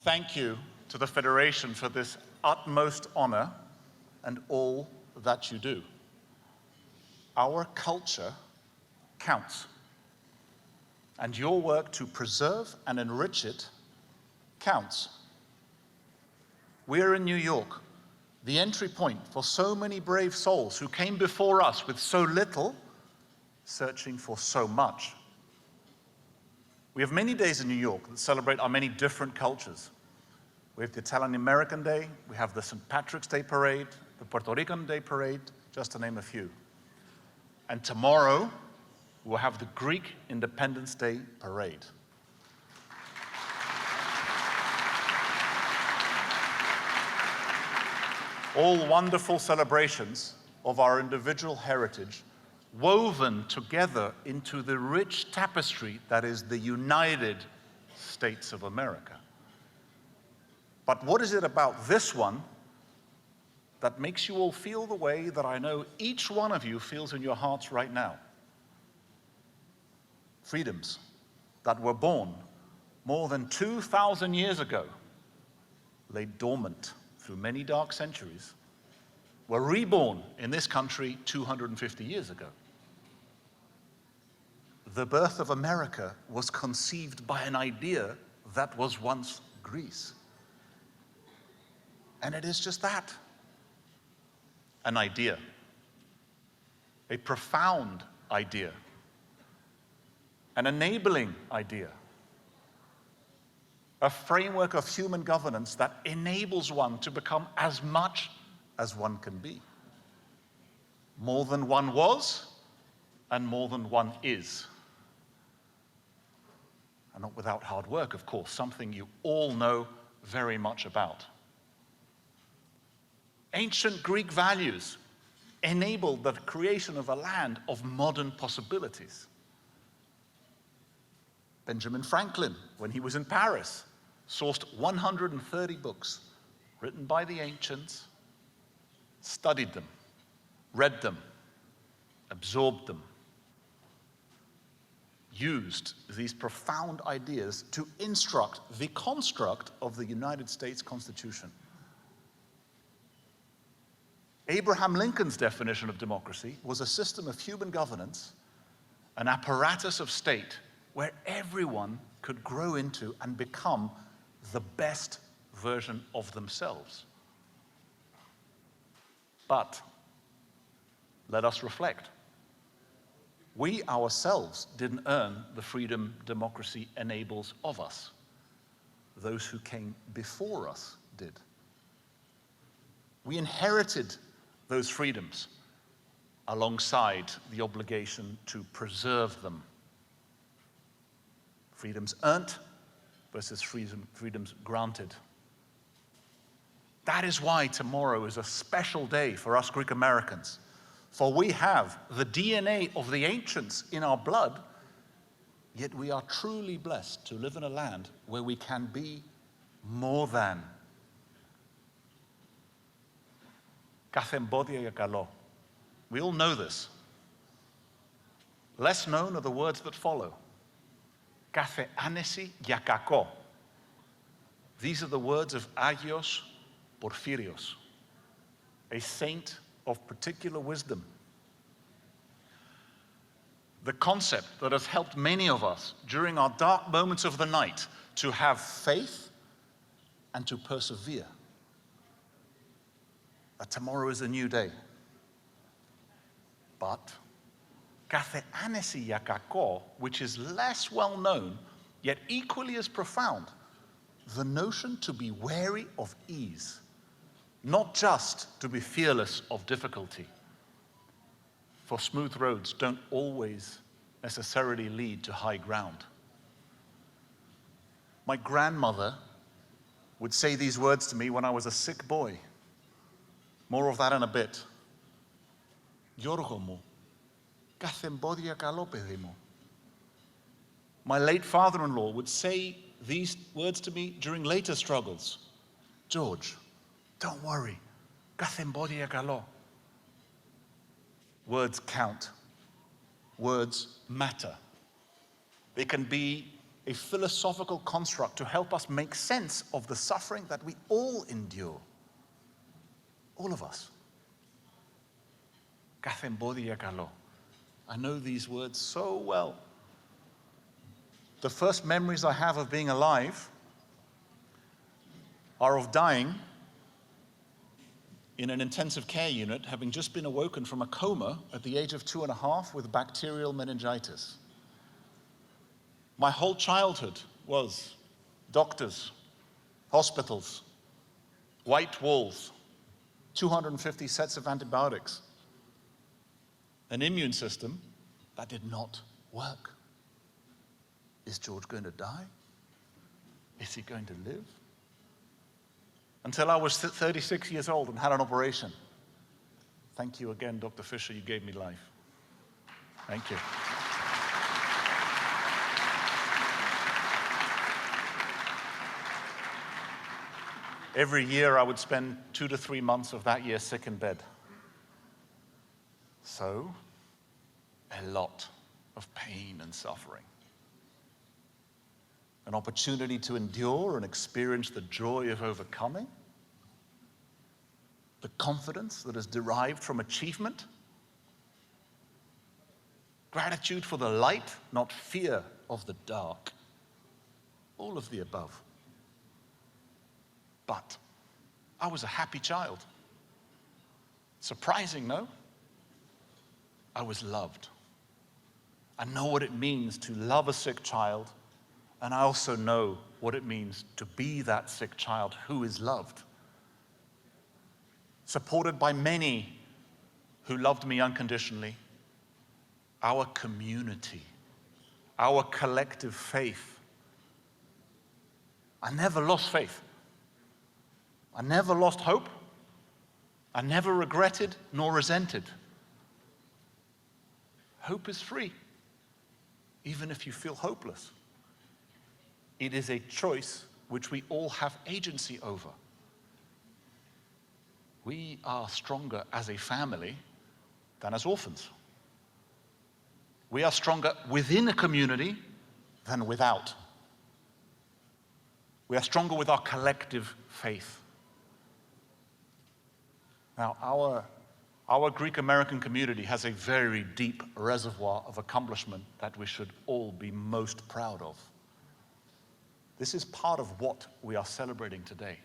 Thank you to the Federation for this utmost honor and all that you do. Our culture counts, and your work to preserve and enrich it counts. We're in New York, the entry point for so many brave souls who came before us with so little, searching for so much. We have many days in New York that celebrate our many different cultures. We have the Italian American Day, we have the St. Patrick's Day Parade, the Puerto Rican Day Parade, just to name a few. And tomorrow, we'll have the Greek Independence Day Parade. All wonderful celebrations of our individual heritage woven together into the rich tapestry that is the United States of America. But what is it about this one that makes you all feel the way that I know each one of you feels in your hearts right now? Freedoms that were born more than 2,000 years ago, lay dormant through many dark centuries, were reborn in this country 250 years ago. The birth of America was conceived by an idea that was once Greece. And it is just that, an idea, a profound idea, an enabling idea, a framework of human governance that enables one to become as much as one can be. More than one was, and more than one is. And not without hard work, of course, something you all know very much about. Ancient Greek values enabled the creation of a land of modern possibilities. Benjamin Franklin, when he was in Paris, sourced 130 books written by the ancients, studied them, read them, absorbed them, used these profound ideas to instruct the construct of the United States Constitution. Abraham Lincoln's definition of democracy was a system of human governance, an apparatus of state where everyone could grow into and become the best version of themselves. But let us reflect. We ourselves didn't earn the freedom democracy enables of us. Those who came before us did. We inherited those freedoms alongside the obligation to preserve them. Freedoms earned versus freedoms granted. That is why tomorrow is a special day for us Greek Americans, for we have the DNA of the ancients in our blood, yet we are truly blessed to live in a land where we can be more than. Κάθε εμπόδιο για καλό. We all know this. Less known are the words that follow. Κάθε άνεση για κακό. These are the words of Agios Porphyrios, a saint of particular wisdom. The concept that has helped many of us during our dark moments of the night to have faith and to persevere. That tomorrow is a new day. But κάθε άνεση για κακό, which is less well known, yet equally as profound, the notion to be wary of ease, not just to be fearless of difficulty. For smooth roads don't always necessarily lead to high ground. My grandmother would say these words to me when I was a sick boy. More of that in a bit. Γιώργο μου, κάθε εμπόδια καλό παιδί μου. My late father-in-law would say these words to me during later struggles. George, don't worry, κάθε εμπόδια καλό. Words count. Words matter. They can be a philosophical construct to help us make sense of the suffering that we all endure. All of us. Καθεμπόδια καλό. I know these words so well. The first memories I have of being alive are of dying in an intensive care unit, having just been awoken from a coma at the age of 2.5 with bacterial meningitis. My whole childhood was doctors, hospitals, white walls, 250 sets of antibiotics, an immune system that did not work. Is George going to die? Is he going to live? Until I was 36 years old and had an operation. Thank you again, Dr. Fisher, you gave me life. Thank you. Every year I would spend 2 to 3 months of that year sick in bed. So, a lot of pain and suffering. An opportunity to endure and experience the joy of overcoming, the confidence that is derived from achievement, gratitude for the light, not fear of the dark, all of the above. But I was a happy child. Surprising, no? I was loved. I know what it means to love a sick child, and I also know what it means to be that sick child who is loved. Supported by many who loved me unconditionally, our community, our collective faith. I never lost faith. I never lost hope. I never regretted nor resented. Hope is free, even if you feel hopeless. It is a choice which we all have agency over. We are stronger as a family than as orphans. We are stronger within a community than without. We are stronger with our collective faith. Now, our Greek-American community has a very deep reservoir of accomplishment that we should all be most proud of. This is part of what we are celebrating today.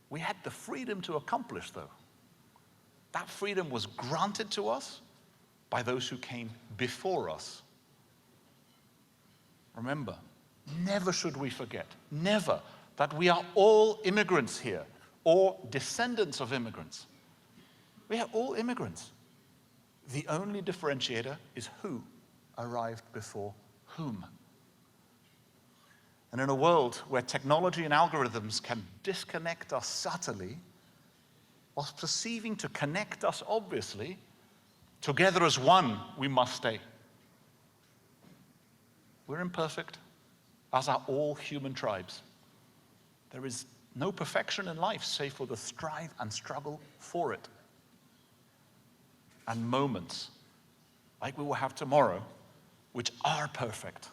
We had the freedom to accomplish, though. That freedom was granted to us by those who came before us. Remember, never should we forget, never, that we are all immigrants here, or descendants of immigrants. We are all immigrants. The only differentiator is who arrived before whom. And in a world where technology and algorithms can disconnect us subtly, whilst perceiving to connect us obviously, together as one we must stay. We're imperfect, as are all human tribes. There is no perfection in life save for the strive and struggle for it. And moments, like we will have tomorrow, which are perfect.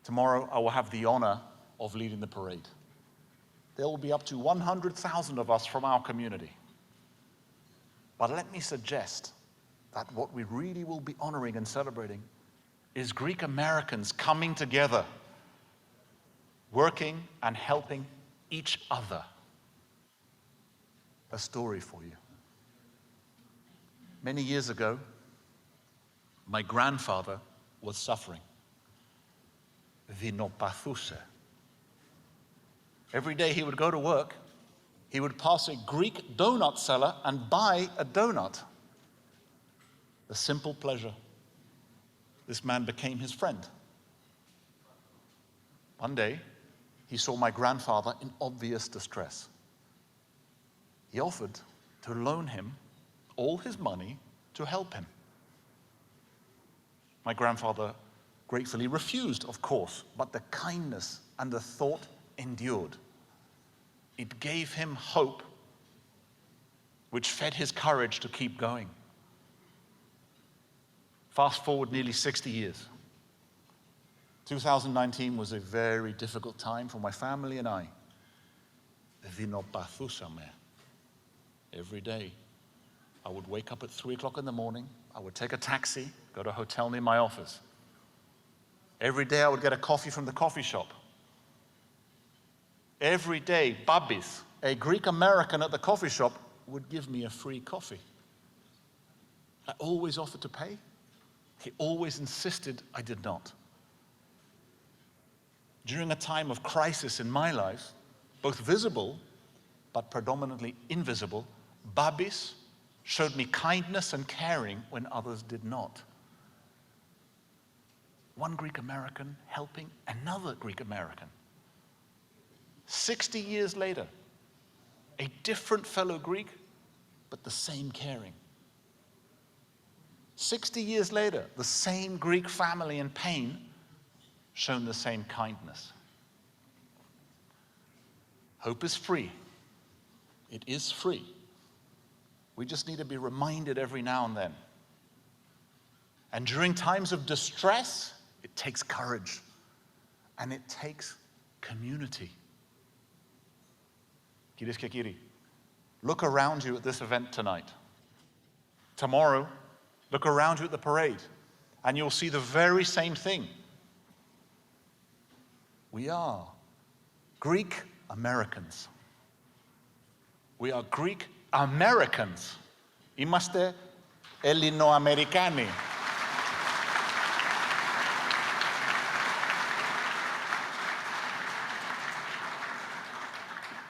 Tomorrow I will have the honor of leading the parade. There will be up to 100,000 of us from our community. But let me suggest that what we really will be honoring and celebrating is Greek Americans coming together, working and helping each other. A story for you. Many years ago, my grandfather was suffering. Δεινοπαθούσε. Every day he would go to work, he would pass a Greek donut seller and buy a donut. A simple pleasure. This man became his friend. One day, he saw my grandfather in obvious distress. He offered to loan him all his money to help him. My grandfather gratefully refused, of course, but the kindness and the thought endured. It gave him hope, which fed his courage to keep going. Fast forward nearly 60 years. 2019 was a very difficult time for my family and I. Δεινοπαθούσαμε. Every day, I would wake up at 3 o'clock in the morning. I would take a taxi, go to a hotel near my office. Every day, I would get a coffee from the coffee shop. Every day, Babis, a Greek American at the coffee shop, would give me a free coffee. I always offered to pay. He always insisted I did not. During a time of crisis in my life, both visible but predominantly invisible, Babis showed me kindness and caring when others did not. One Greek American helping another Greek American. 60 years later, a different fellow Greek, but the same caring. 60 years later, the same Greek family in pain, shown the same kindness. Hope is free. It is free. We just need to be reminded every now and then. And during times of distress, it takes courage. And it takes community. Κυρίες και κύριοι, look around you at this event tonight. Tomorrow, look around you at the parade, and you'll see the very same thing. We are Greek Americans. We are Greek Americans. Είμαστε Ελληνοαμερικάνοι.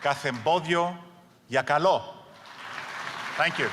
Καθεμπόδιο για καλό. Thank you.